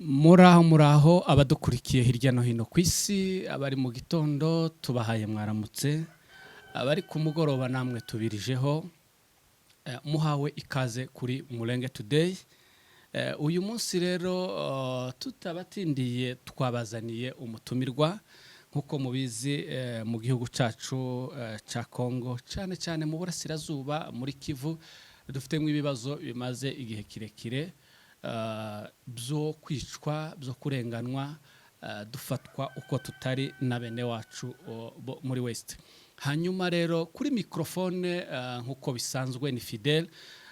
muraho abadukurikiye hirya no hino ku isi, abari mu gitondo tubahaye mwaramutse, abari ku mugoroba namwe tubirijeho, muhawe ikaze kuri Mulenge Today. Uyu munsi rero tutabatindiye twabazaniye umutumirwa nkuko mubizi mu gihugu cyacu cya Kongo, cyane cyane mu burasirazuba muri Kivu dufitemo ibibazo bimaze igihe kirekire byo kwicwa, byo kurenganwa, dufatwa uko tutari na bene wacu muri Ouest. Hanyuma rero kuri microphone nkuko bisanzwe ni Fidel.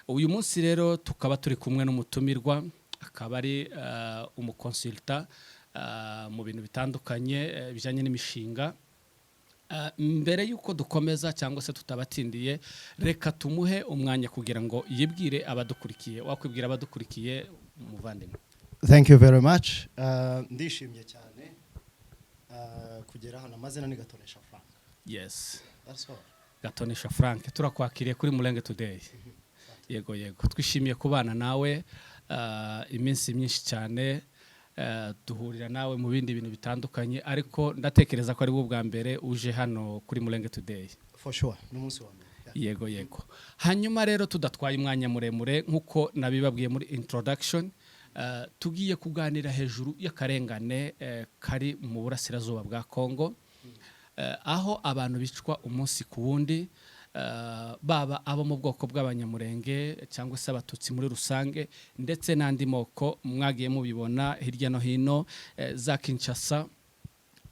Uyu munsi rero tukaba turi kumwe n'umutumirwa, akaba ari umukonsulta mu bintu bitandukanye bijyanye n'imishinga. Mbere yuko dukomeza cyangwa se tutabatindiye, reka tumuhe umwanya kugira ngo yibwire abadukurikiye. Wakwibwira abadukurikiye umuvandimwe? Thank you very much. Ndishimye cyane kugeraho namazina ni Gatonesha Frank. Yes. That's all. Gatonesha Frank, turakwakiriye kuri Mulenge Today. Yego twishimiye kubana nawe iminsi myinshi cyane, duhurira nawe mu bindi bintu bitandukanye, ariko ndatekereza ko ari bwo bwa mbere uje hano kuri Mulenge Today. For sure, n'umunsi wa mbere. Yego. Hanyuma rero tudatwaye umwanya muremure nkuko nabibabwiye muri introduction, tugiye kuganira hejuru y'akarengane kari mu burasirazuba bwa Kongo, aho abantu bicwa umunsi ku wundi, baba abo mu bwoko bw'abanyamurenge cyangwa se abatutsi muri rusange, ndetse n'andi moko mwagiye mubibona hirya no hino za Kinshasa,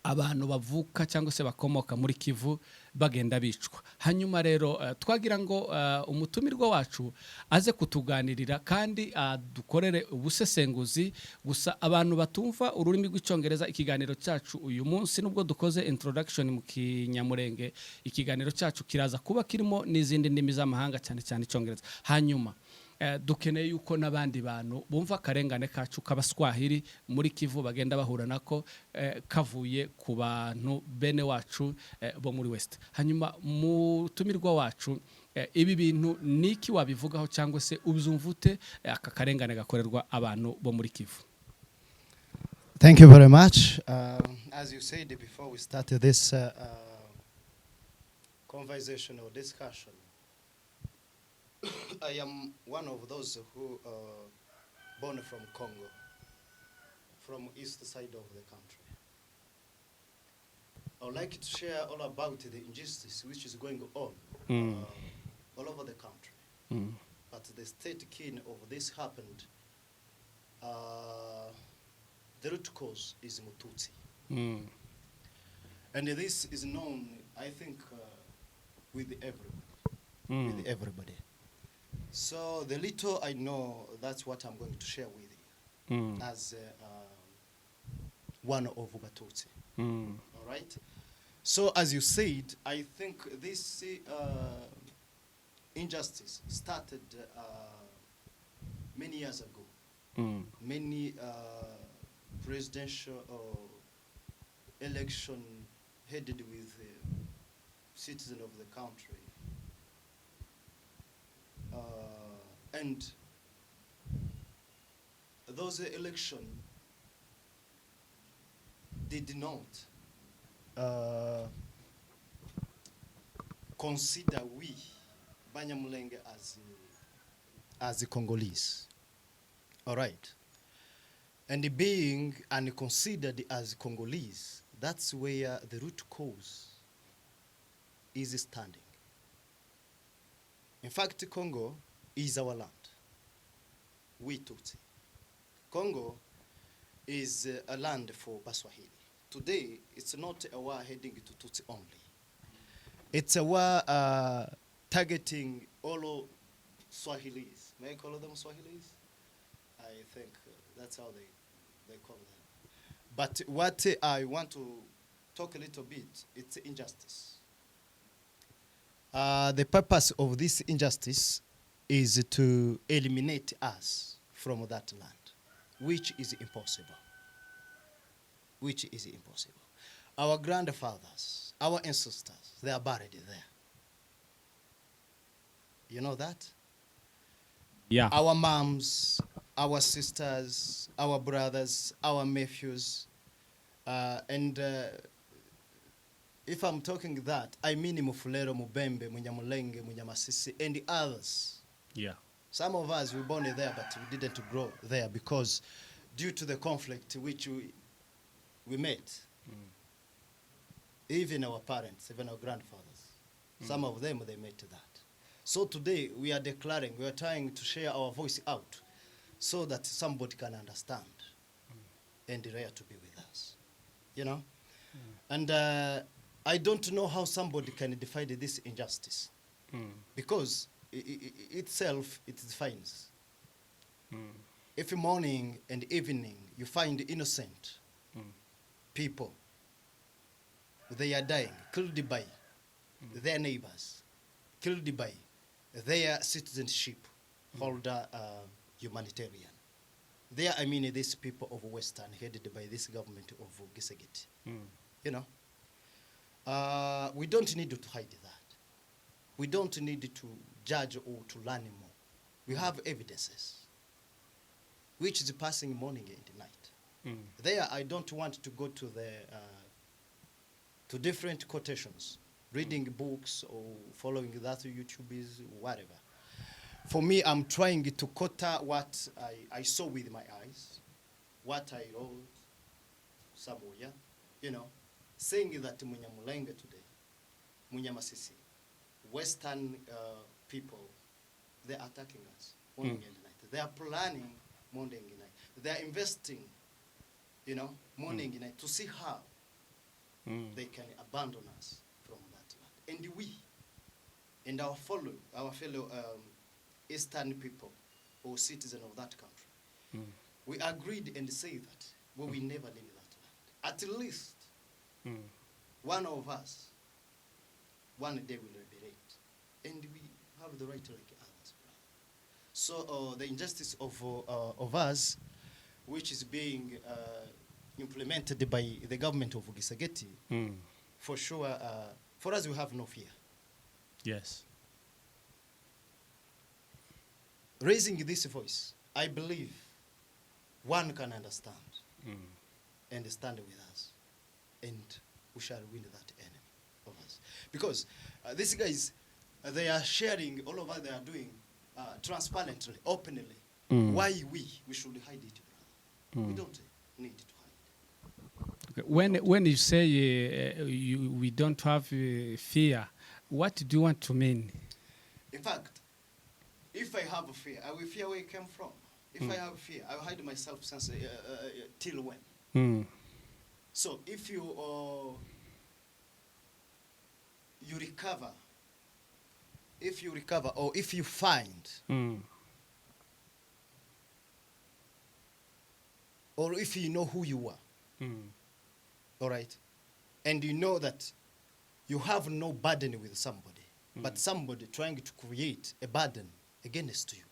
abantu bavuka cyangwa se bakomoka muri Kivu bagenda bicwa. Hanyuma rero twagira ngo umutumirwa wacu aze kutuganirira kandi dukorere ubusesenguzi. Gusa abantu batumva ururimi rw'icyongereza, ikiganiro cyacu uyu munsi nubwo dukoze introduction mu kinyamurenge, ikiganiro cyacu kiraza kuba kirimo n'izindi ndimi z'amahanga cyane cyane icyongereza. Hanyuma dukeneye yuko n'abandi bantu bumva akarengane kacu k'abaswahili muri Kivu bagenda bahura nako kavuye ku bantu bene wacu bo muri West. Hanyuma mutumirwa wacu, ibi bintu niki wabivugaho cyangwa se ubyumvute aka karengane gakorerwa abantu bo muri Kivu? Thank you very much. As you said before we started this conversation or discussion, I am one of those who are born from Congo, from east side of the country. I would like to share all about the injustice which is going on all over the country. But the state key of this happened, the root cause is Mututsi. And this is known, I think, with everybody. So the little I know, that's what I'm going to share with you as one of Batutsi. All right? So as you said, I think this injustice started many years ago. Many presidential election headed with citizens of the country. And those elections did not consider we Banyamulenge as Congolese. All right. And being unconsidered as Congolese, that's where the root cause is standing. In fact, Congo is our land. We Tutsi. Congo is a land for Baswahili. Today, it's not a war heading to Tutsi only. It's a war targeting all Swahilis. May I call them Swahilis? I think that's how they call them. But what I want to talk a little bit, it's injustice. The purpose of this injustice is to eliminate us from that land, which is impossible. Our grandfathers, our ancestors, they are buried there. You know that? Yeah. Our moms, our sisters, our brothers, our nephews, and if I'm talking that, I mean Mufulero, Mubembe, Munyamulenge, Munyamasisi, and the others. Yeah. Some of us were born there, but we didn't grow there because due to the conflict which we met, even our parents, even our grandfathers, some of them, they met that. So today we are declaring, we are trying to share our voice out so that somebody can understand and dare to be with us, you know? And I don't know how somebody can define this injustice because itself, it defines. Every morning and evening, you find innocent people. They are dying, killed by their neighbors, killed by their citizenship holder humanitarian. There, I mean, these people of Western headed by this government of Tshisekedi. You know, we don't need to hide that. We don't need to judge or to learn more. We have evidences, which is passing morning and night. There, I don't want to go to the to different quotations, reading books or following that YouTube is whatever. For me, I'm trying to quote what I saw with my eyes, what I wrote somewhere, you know, saying that Munyamulenge today, Munyamasisi, Western people, they're attacking us morning and night. They are planning morning and night. They are investing, you know, morning and night to see how they can abandon us from that land. And we, and our fellow Eastern people or citizens of that country, we agreed and say that we will never leave that land. At least one of us, one day will liberate, and we have the right to like others. So the injustice of us, which is being implemented by the government of Tshisekedi, for sure, for us we have no fear. Yes. Raising this voice, I believe one can understand and stand with us, and we shall win that enemy of us. Because these guys, they are sharing all of what they are doing transparently, openly. Why we should hide it, brother? We don't need to hide. Okay. When you say we don't have fear, what do you want to mean? In fact, if I have a fear, I will fear where it came from. If I have fear, I will hide myself since till when. So if you recover, or if you find, or if you know who you are, all right, and you know that you have no burden with somebody, but somebody trying to create a burden against you.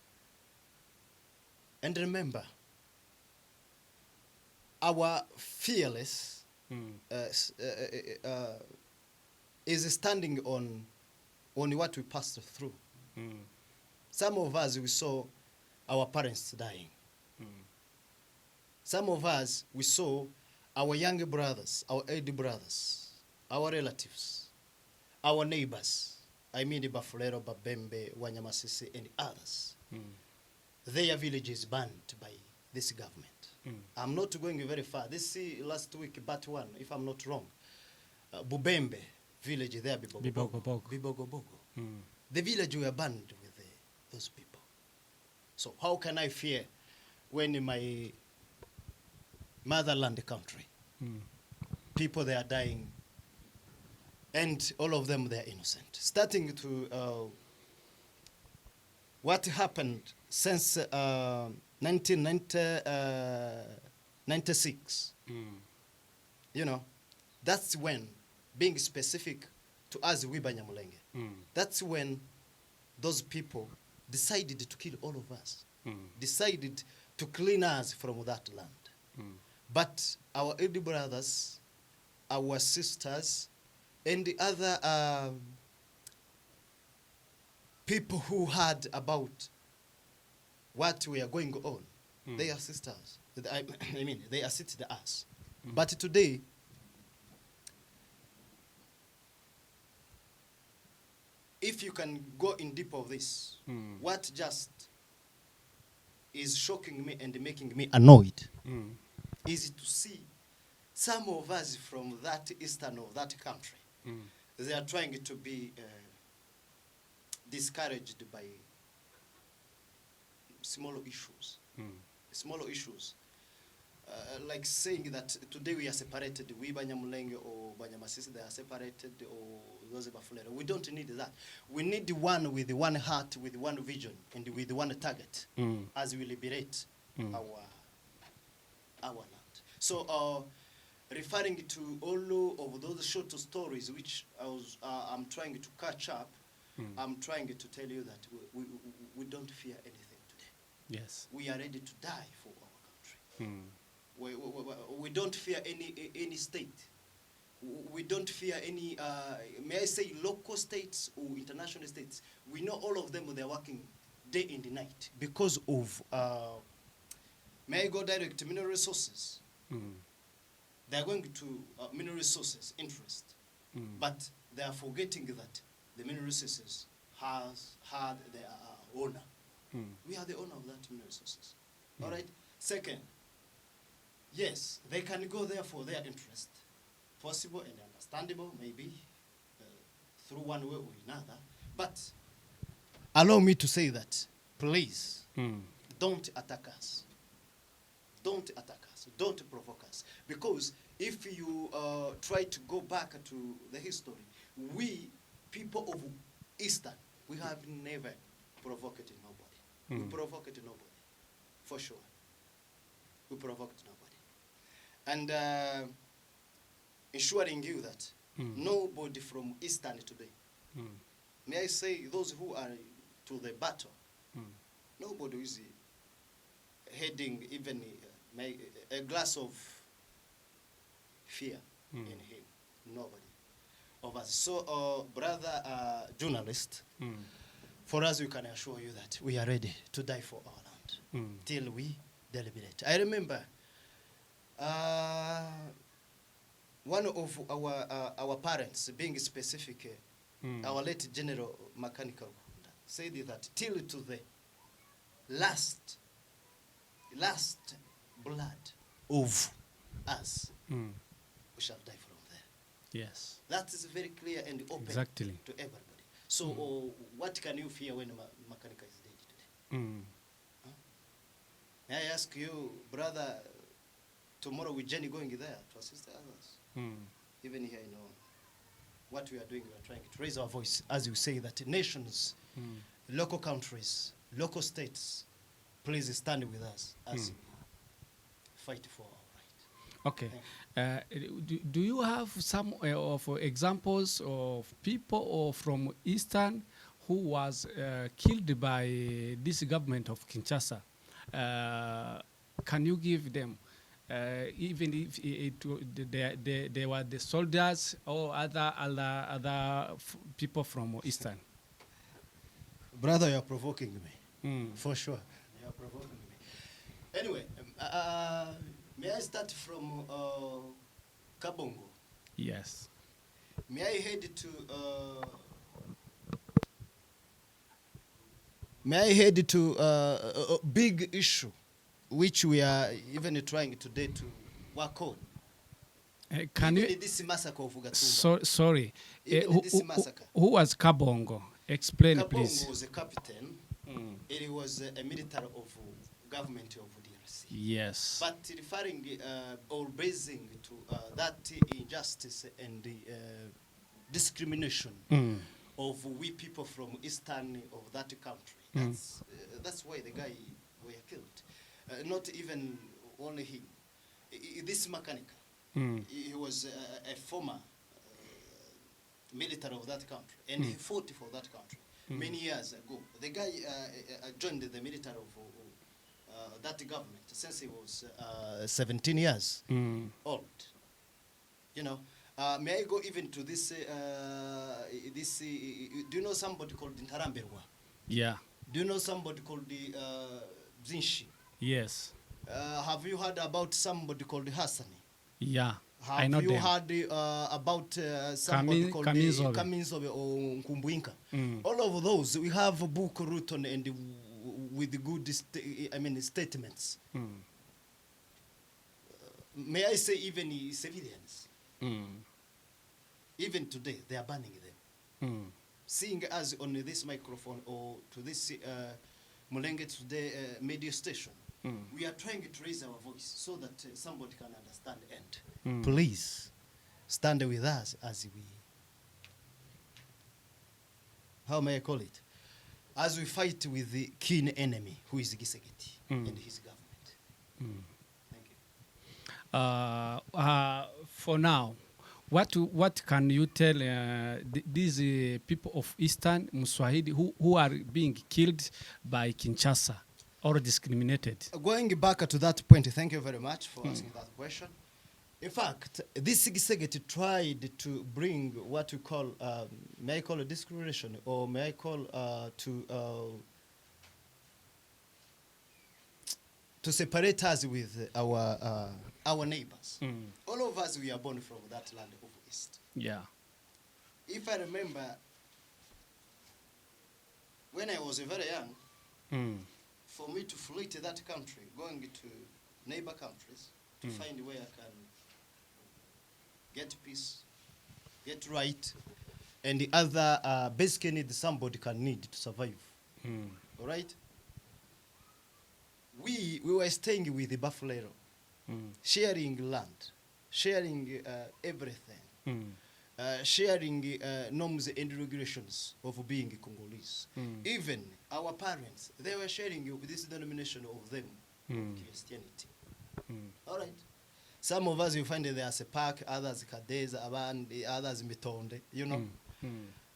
And remember, our fearless is standing on what we passed through. Some of us, we saw our parents dying. Some of us, we saw our younger brothers, our elder brothers, our relatives, our neighbors. I mean the Bafulero, Babembe, Wanyamasisi, and others. Their villages banned by this government. I'm not going very far. This last week, but one, if I'm not wrong, Bubembe village there, Bibogobogo. The village were banned with those people. So how can I fear when in my motherland country, people they are dying, and all of them they are innocent? Starting to what happened since 1996, you know, that's when, being specific to us, Nyamulenge, that's when those people decided to kill all of us, decided to clean us from that land. But our elder brothers, our sisters, and the other people who heard about what we are going on, They assist us. I mean, they assisted us. But today, if you can go in deep of this, what just is shocking me and making me annoyed is to see some of us from that eastern of that country, they are trying to be discouraged by smaller issues. Smaller issues. Like saying that today we are separated, we Banyamulenge or Banyamasisi, they are separated, or those Bafulera. We don't need that. We need one with one heart, with one vision, and with one target as we liberate our land. So, referring to all of those short stories which I'm trying to catch up, I'm trying to tell you that we don't fear anything today. Yes. We are ready to die for our country. We don't fear any state. We don't fear any, may I say, local states or international states. We know all of them, they're working day and night because of, may I go direct to mineral resources? They're going to mineral resources interest, but they are forgetting that the mineral resources had their owner. We are the owner of that mineral resources. All right? Second, yes, they can go there for their interest, possible and understandable, maybe, through one way or another. But allow me to say that, please, don't attack us. Don't attack us. Don't provoke us. Because if you try to go back to the history, we, people of Eastern, we have never provoked nobody. We provoked nobody, for sure. We provoked nobody. And ensuring you that nobody from Eastern today, may I say those who are to the battle, nobody is heading even a glass of fear in him. Nobody of us. So, brother journalist, for us we can assure you that we are ready to die for our land till we deliberate. I remember one of our parents, being specific, our late General Mechanical, said that till to the last blood of us, we shall die from there. Yes. That is very clear and open to everybody. So what can you fear when Mechanical is dead today? May I ask you, brother, tomorrow we journey going there to assist others? Even here, you know, what we are doing, we are trying to raise our voice, as you say, that nations, local countries, local states, please stand with us as we fight for our right. Okay. Do you have some of examples of people from Eastern who was killed by this government of Kinshasa? Can you give them, even if they were the soldiers or other people from Eastern? Brother, you are provoking me, for sure. You are provoking me. Anyway, may I start from Kabongo? Yes. May I head to a big issue which we are even trying today to work on? Can you? This massacre of Gatumba. Sorry. This massacre. Who was Kabongo? Explain, please. Kabongo was a captain. It was a military of government of DRC. Yes. But referring or basing to that injustice and discrimination of we people from eastern of that country. That's why the guy were killed. Not even only him. This mechanic, he was a former military of that country, and he fought for that country many years ago. The guy joined the military of that government since he was 17 years old. You know, may I go even to this? Do you know somebody called Ntaramberwa? Yeah. Do you know somebody called Zinshi? Yes. Have you heard about somebody called Hassani? Yeah. Have I know you them. heard about somebody called Kaminzobe. Kaminzobe or Nkumbuinka? All of those, we have a book written and with good statements. May I say even civilians? Even today, they are banning them. Seeing us on this microphone or to this Mulenge Today media station, we are trying to raise our voice so that somebody can understand and please stand with us as we, how may I call it, as we fight with the keen enemy who is Tshisekedi and his government. Thank you. For now, what can you tell these people of Eastern Mswahili who are being killed by Kinshasa or discriminated? Going back to that point, thank you very much for asking that question. In fact, this Tshisekedi tried to bring what we call, may I call a discrimination, or may I call to separate us with our neighbors. All of us, we are born from that land of East. Yeah. If I remember, when I was very young, for me to flee to that country, going to neighbor countries to find where I can get peace, get right, and the other basic need somebody can need to survive. All right? We were staying with the Buffalo, sharing land, sharing everything, sharing norms and regulations of being Congolese. Even our parents, they were sharing this denomination of them, of Christianity. All right. Some of us, you find it as a park, others Kadeza, Abandi, others Mitonde, you know.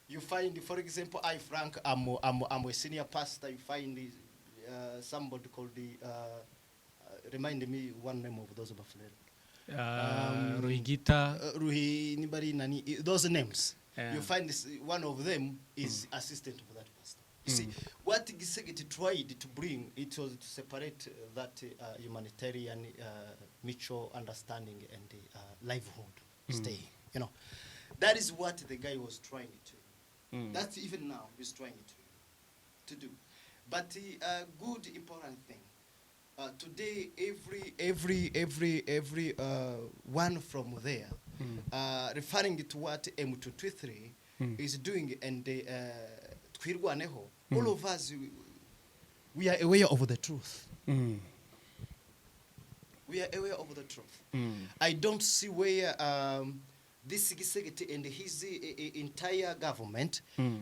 You find, for example, I, Frank, I'm a senior pastor. You find somebody called remind me one name of those Buffalo. Ruhigita. Ruhi, Nibari, Nani, those names. Yeah. You find this, one of them is assistant of that pastor. You see, what Tshisekedi tried to bring, it was to separate that humanitarian mutual understanding and livelihood stay. You know, that is what the guy was trying to. That's even now he's trying to do. But the good important thing today, every one from there, referring to what M223 is doing and all of us, we are aware of the truth. We are aware of the truth. I don't see where this Tshisekedi and his entire government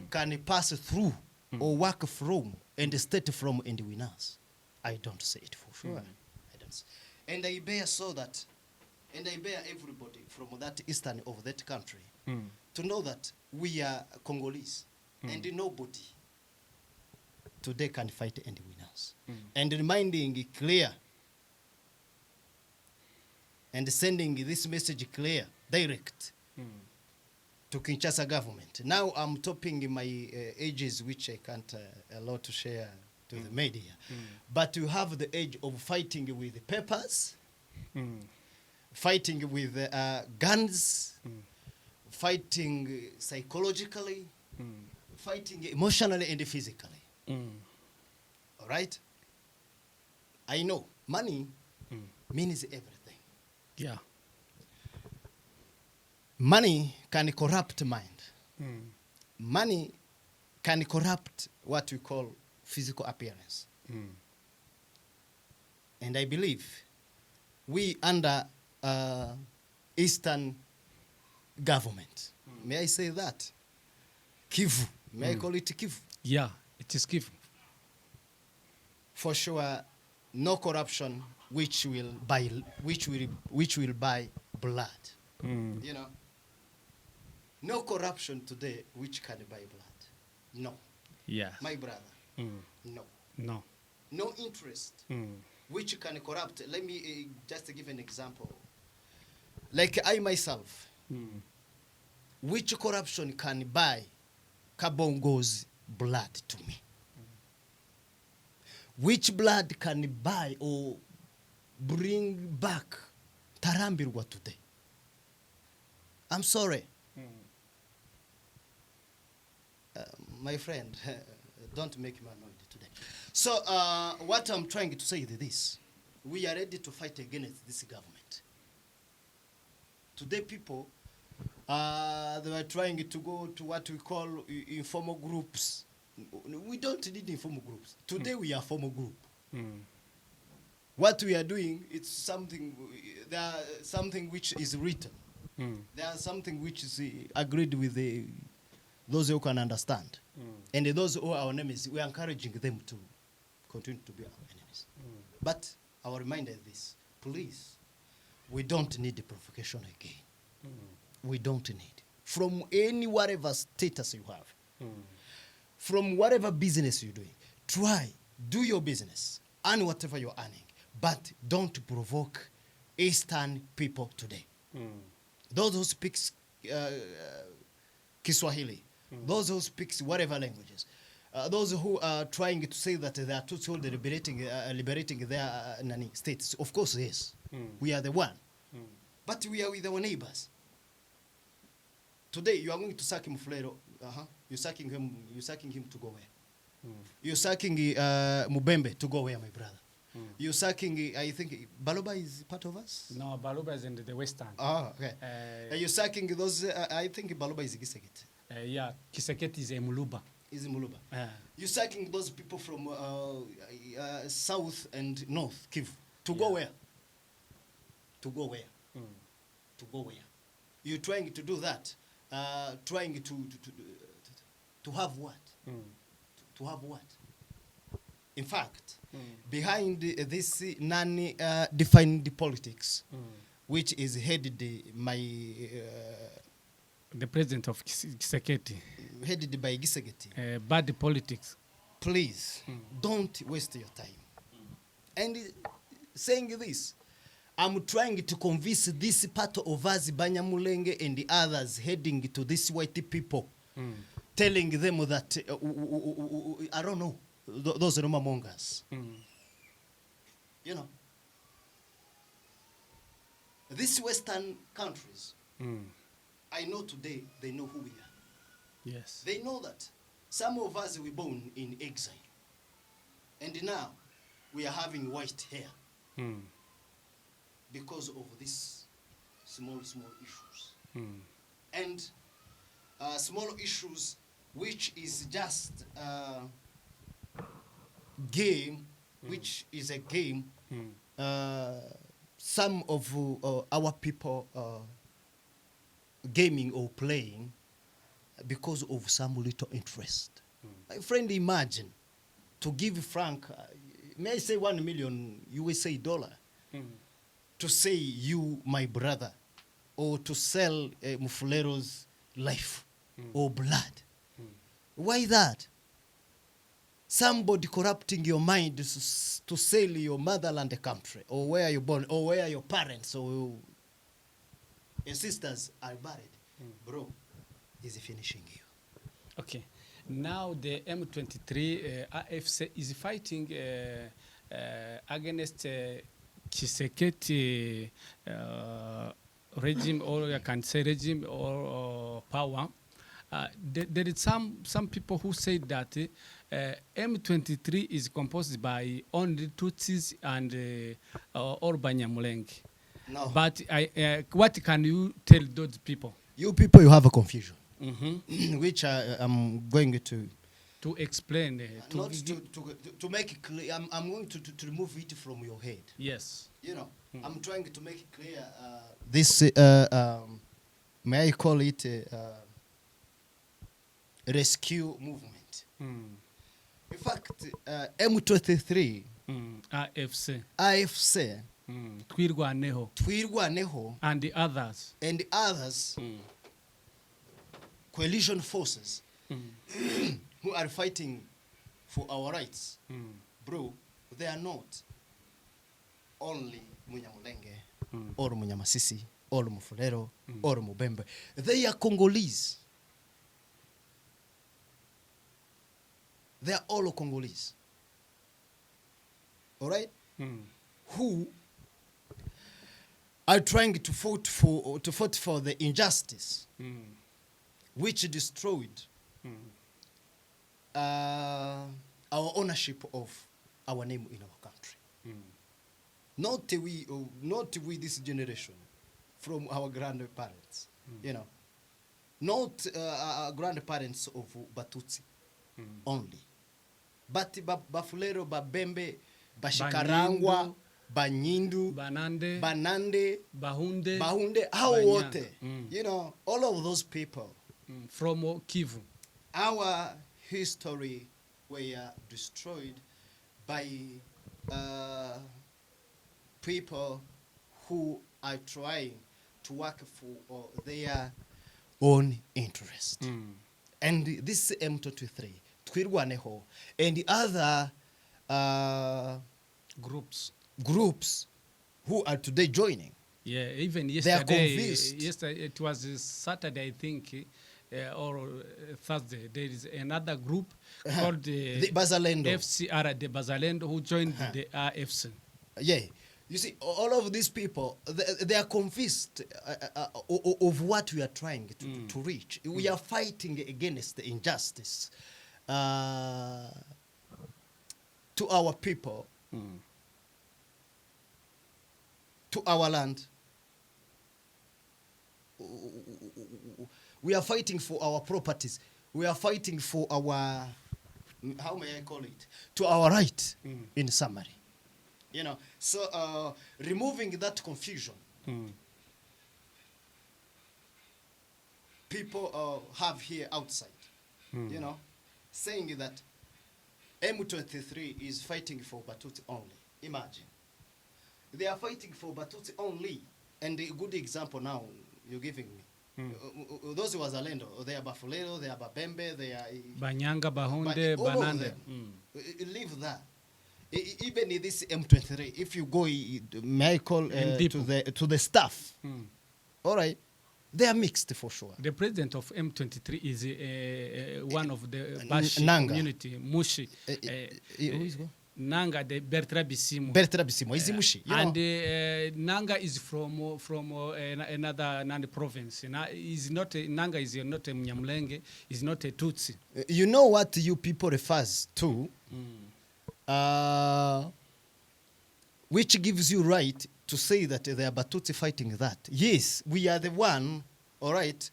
can pass through or work from and state from and win us. I don't say it for sure. I don't say. And I bear so that, and I bear everybody from that eastern of that country to know that we are Congolese and nobody today can fight and win us. And reminding it clear and sending this message clear, direct to Kinshasa government. Now I'm topping my ages, which I can't allow to share to the media. But you have the age of fighting with papers, fighting with guns, fighting psychologically, fighting emotionally and physically. All right? I know money means everything. Yeah. Money can corrupt mind. Money can corrupt what we call physical appearance. And I believe we under Eastern government, may I say that? Kivu, may I call it Kivu? Yeah, it is Kivu. For sure, no corruption which will buy blood. You know, no corruption today which can buy blood. No. Yeah. My brother. No. No. No interest which can corrupt. Let me just give an example. Like I myself, which corruption can buy Kabongo's blood to me? which blood can buy or bring back Tarambirwa today? I'm sorry. My friend, don't make me annoyed today. So what I'm trying to say is this. We are ready to fight against this government. Today people, they were trying to go to what we call informal groups. We don't need informal groups. Today we are formal group. What we are doing, it's something, something which is written. There's something which is agreed with those who can understand. And those who are our enemies, we are encouraging them to continue to be our enemies. But our reminder is this, please, we don't need the provocation again. We don't need. From any whatever status you have, from whatever business you're doing, try, do your business, earn whatever you're earning, but don't provoke Eastern people today. Those who speak Kiswahili, those who speak whatever languages, those who are trying to say that they are too liberating their states. Of course, yes, we are the one. But we are with our neighbors. Today, you are going to sack him, Fulero. You're sacking him to go where? You're sacking Mubembe to go where, my brother? You're sacking, I think, Baloba is part of us? No, Baloba is in the Western. Oh, okay. You're sacking those, I think Baloba is Tshisekedi. Yeah, Tshisekedi is a Muluba. Is Muluba. You're sacking those people from south and north, Kivu. To go where? To go where? To go where? You're trying to do that. Trying to have what? To have what? In fact, behind this non-defined politics, which is headed by the president of Tshisekedi, headed by Tshisekedi, bad politics. Please, don't waste your time. And saying this, I'm trying to convince this part of us, Banyamulenge and the others heading to these white people, telling them that, I don't know, those are among us. You know, these Western countries, I know today they know who we are. Yes. They know that some of us were born in exile. And now we are having white hair. Because of these small issues. And small issues which is just game, which is a game some of our people gaming or playing because of some little interest. My friend, imagine to give Frank, may I say $1 million USA dollar, to say you, my brother, or to sell Mufulero's life or blood. Why that? Somebody corrupting your mind to sell your motherland country, or where you're born, or where your parents or your sisters are buried. Bro, is finishing you. Okay. Now the M23 AFC is fighting against Tshisekedi regime, or I can say regime or power. There is some people who say that M23 is composed by only Tutsis and or Banyamulenge. No. But what can you tell those people? You people, you have a confusion, which I'm going to explain. To make it clear, I'm going to remove it from your head. Yes. You know, I'm trying to make it clear. This, may I call it rescue movement. In fact, M23, AFC, Twirwaneho, and the others, coalition forces who are fighting for our rights, bro, they are not only Munyamulenge or Munyamasisi or Mufulero or Mubembe. They are Congolese. They are all Congolese. all right, Mm. who are trying to fight for the injustice Mm. which destroyed our ownership of our name in our country. Mm. Not we this generation from our grandparents, you know, not our grandparents of Batutsi only, but Bafulero, Babembe, Bashikarangwa, Banyindu, Banande, Bahunde, how wote, you know, all of those people from Kivu. Our history were destroyed by people who are trying to work for their own interest. And this M23, Twirwaneho, and the other groups who are today joining. Yeah, even They are yesterday, convinced. it was Saturday, I think, or Thursday. There is another group called the Bazalendo. FCR, the Bazalendo, who joined the RFC. Yeah. You see, all of these people, they are convinced of what we are trying to reach. We are fighting against the injustice to our people, to our land. We are fighting for our properties. We are fighting for our, how may I call it, to our right, in summary. You know, so removing that confusion, people have here outside, you know, saying that M23 is fighting for Batutsi only. Imagine. They are fighting for Batutsi only. And a good example now you're giving me. Those who are Zalendo, they are Bafulero, they are Babembe, they are Banyanga, Bahunde, Banande. Leave that. Even in this M23, if you go, may I call to the staff, all right, they are mixed for sure. The president of M23 is one of the Bashi Nanga community, Mushi. Who is Nanga, the Bertrand Bisimo. Bertrand Bisimo, is Mushi. And Nanga is from another province. Is not Nanga is not a Mnyamlenge, is not a Tutsi. You know what you people refers to? Which gives you right to say that they are Batutsi fighting that. Yes, we are the one, all right,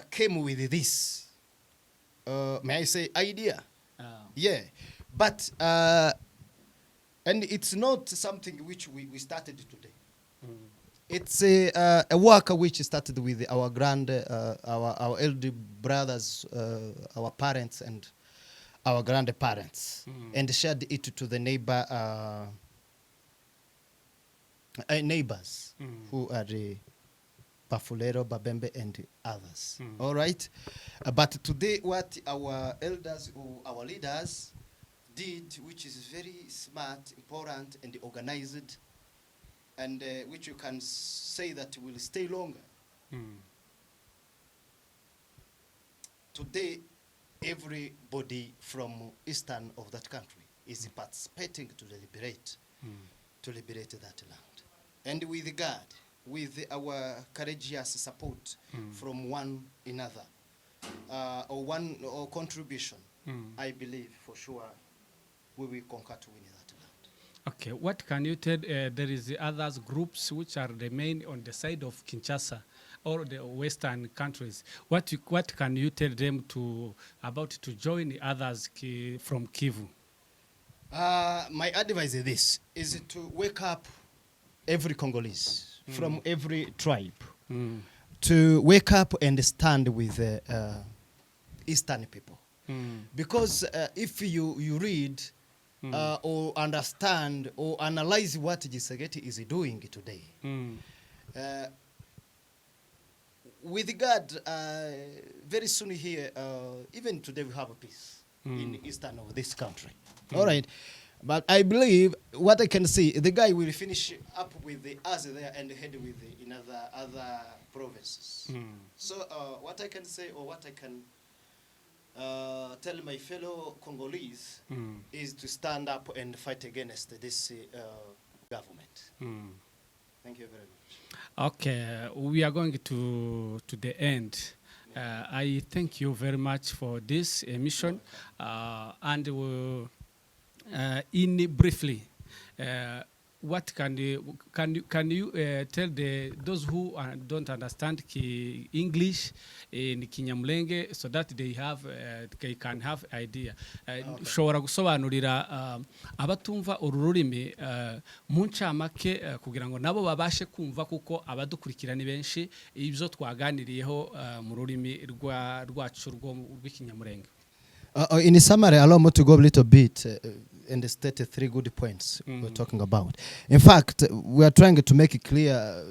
came with this, may I say, idea. Yeah, but, and it's not something which we started today. It's a work which started with our our elder brothers, our parents, and our grandparents, and shared it to the neighbors who are the Bafulero, Babembe, and others. All right? But today, what our elders or our leaders did, which is very smart, important, and organized, and which you can say that will stay longer. Today, everybody from eastern of that country is participating to liberate that land. And with God, with our courageous support from one another, or contribution, I believe for sure we will conquer to win that land. Okay, what can you tell? There is the others groups which are the main on the side of Kinshasa or the Western countries. What can you tell them about to join the others from Kivu? My advice is this: is to wake up every Congolese from every tribe to wake up and stand with the Eastern people, because if you read or understand or analyze what Tshisekedi is doing today, with God, very soon here, even today we have a peace in the eastern of this country. All right. But I believe what I can see, the guy will finish up with the us there and head with in other provinces. So what I can say, or what I can tell my fellow Congolese is to stand up and fight against this government. Thank you very much. Okay, we are going to the end. I thank you very much for this emission, and in briefly, what can you tell those who don't understand English in Kinyamulenge so that they can have idea. Shobora gusobanurira abatumva ururimi mu ncamake kugira ngo nabo babashe kumva kuko abadukurikira ni benshi ibyo twaganiriyeho mu rurimi rwacu rw'Ikinyamulenge. In summary, allow me to go a little bit and state 3 good points we're talking about. In fact, we are trying to make it clear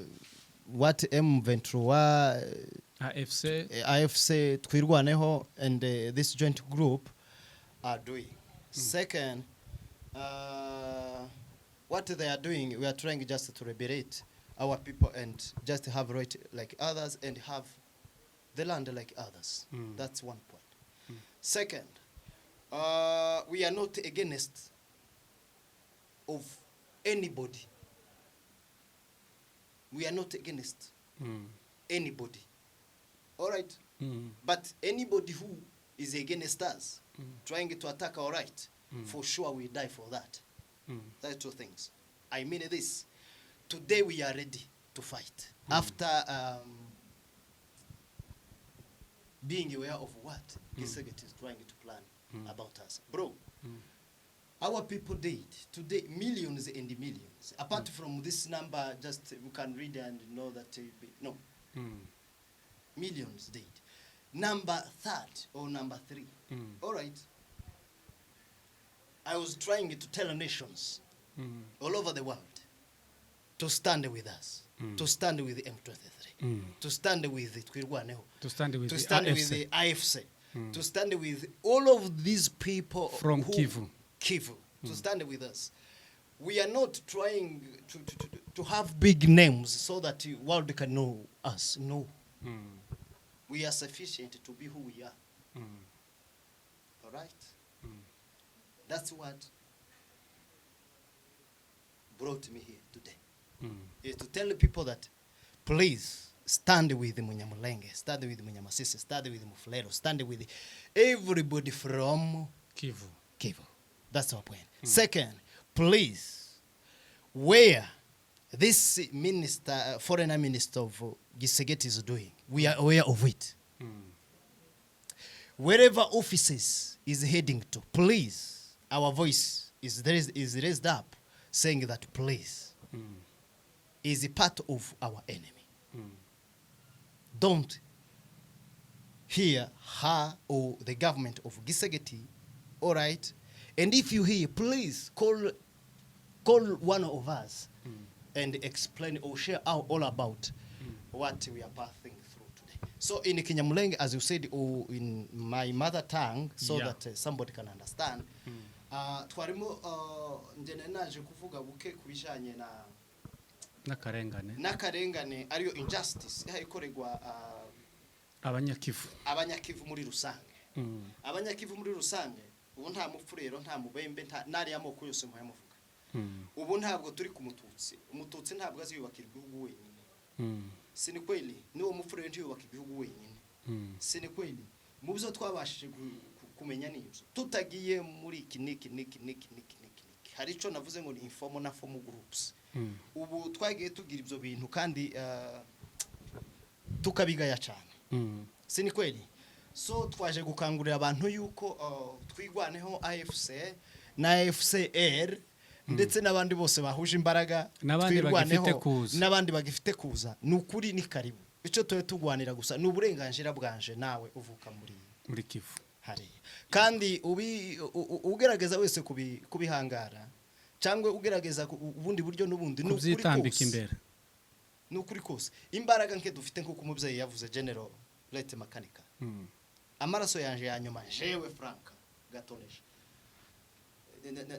what M23, AFC, Twirwaneho, and this joint group are doing. Second, what they are doing, we are trying just to liberate our people and just have right like others and have the land like others. That's one point. Second, we are not against of anybody. We are not against anybody. All right? But anybody who is against us, trying to attack our right, for sure we die for that. That's 2 things. I mean this. Today we are ready to fight. After being aware of what Tshisekedi is trying to plan about us. Bro, our people died. Today, millions and millions. Apart from this number, just we can read and know that, no. Millions died. Number 3 or number 3. All right. I was trying to tell nations all over the world to stand with us, to stand with the M23, to stand with the Twirwaneho, to stand with the AFC, to stand with all of these people from Kivu, to stand with us. We are not trying to have big names so that the world can know us. No. We are sufficient to be who we are. All right? That's what brought me here today. Is to tell the people that please stand with Munyamulenge, stand with Munyamasisi, stand with Mufulero, stand with everybody from Kivu. That's our point. Second, please, where this minister, foreign minister of Tshisekedi is doing, we are aware of it. Wherever offices is heading to, please, our voice is raised up saying that please, is a part of our enemy. Don't hear her or the government of Tshisekedi, all right? And if you hear, please call one of us and explain or share all about what we are passing through today. So in Kinyamulenge, as you said, or in my mother tongue, so that somebody can understand, twarimo njene naje kuvuga buke kubijanye na Akarengane ariyo injustice ikorerwa abanyakivu muri rusange. Abanyakivu muri rusange ubu nta mupfurero nta mubembe nta nari amoko yose muyamuvuga. Ubu ntabwo turi ku umututsi ntabwo aziyubakira igihugu wenyine. Sini kweli niwo mupfurero ntiyubaka igihugu wenyine. Sini kweli mu byo twabashije kumenya nibyo tutagiye muri kiniki hari ico navuze ngo ni informal na formal groups. Ubu twagiye tugira ibyo bintu kandi tukabigaya cyane. Sini kweli. So twaje gukangurira abantu yuko twigwaneho AFC na AFCR ndetse n'abandi bose bahuje imbaraga n'abandi bagifite kuza nukuri ni karibu. Ico toye tugwanira gusa n'uburenganjira bwanje nawe uvuka muri Kivu hari. Kandi ugerageza wese kubihangara cyangwa ugerageza ubundi buryo n'ubundi n'ukuri imbere. Nukuri kose imbaraga nke dufite nko kumubyeyi yavuze General Lete Makanika. Amaraso yanje yanyuma jewe Frank gatonesha.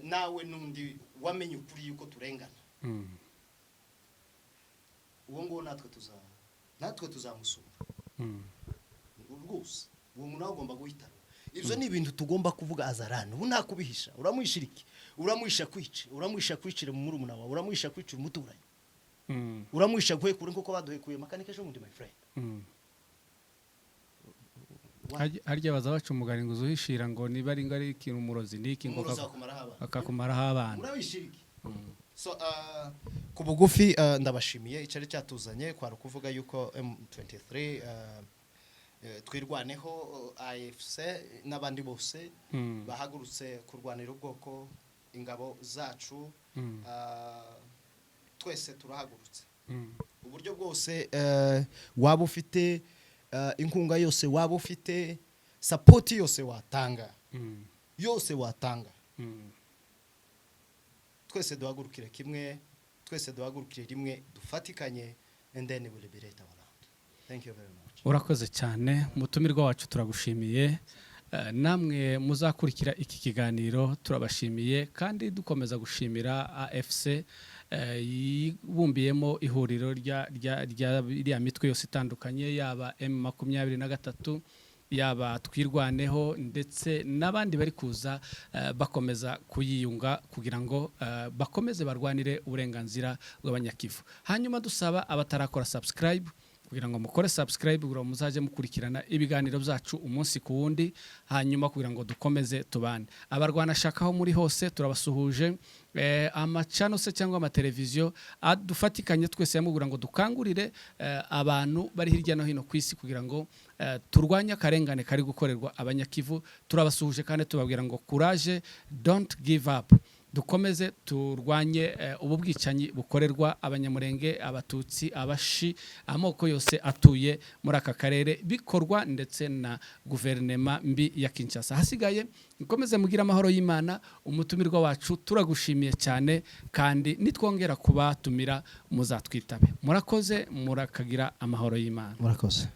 Nawe nundi wamenye ukuri yuko turengana. Uwo ngo natwe tuzamusura. Urwose uwo muntu agomba guhitana. ibyo ni ibintu tugomba kuvuga azarana ubu nta kubihisha uramwishiriki uramwisha kwicira mu murumuna wawe uramwisha kwicira umuturanyi uramwisha guhekura nkuko baduhekuye makanike ejo mundi my friend harya baza baca umugani ngo uzuhishira ngo niba ari ngari ikintu umurozi niki ngo akakumaraho abana urabishiriki so ku bugufi ndabashimiye icari cyatuzanye kwara kuvuga yuko M23 twirwaneho AFC n'abandi bose bahagurutse kurwanira ubwoko ingabo zacu twese turahagurutse uburyo bwose waba ufite inkunga yose waba ufite support yose watanga twese duhagurukire kimwe twese duhagurukire rimwe dufatikanye and then we will liberate our land. Thank you very much. Urakoze cyane mutumirwa wacu turagushimiye namwe muzakurikira iki kiganiro turabashimiye kandi dukomeza gushimira AFC yibumbiyemo ihuriro rya mitwe yose itandukanye yaba M23 yaba twirwaneho ndetse n'abandi bari kuza bakomeza kuyiyunga kugira ngo bakomeze barwanire uburenganzira bw'abanyakivu. Hanyuma dusaba abatarakora subscribe kugira ngo mukore subscribe kugira ngo muzaje mukurikirana ibiganiro byacu umunsi ku wundi hanyuma kugira ngo dukomeze tubane. Abarwana shakaho muri hose turabasuhuje amachano se cyangwa amateleviziyo adufatikanye twese yamugura ngo dukangurire abantu bari hirya no hino kwisi kugira ngo turwanya akarengane kari gukorerwa abanyakivu. Turabasuhuje kandi tubabwira ngo courage, don't give up. Dukomeze turwanye ubu bwicanyi bukorerwa abanyamurenge, abatutsi, abashi, amoko yose atuye muri aka karere bikorwa ndetse na guverinoma mbi ya Kinshasa. Hasigaye mukomeze mugira amahoro y'Imana. Umutumirwa wacu turagushimiye cyane kandi nitwongera kubatumira muzatwitabe. Murakoze, murakagira amahoro y'Imana. Murakoze.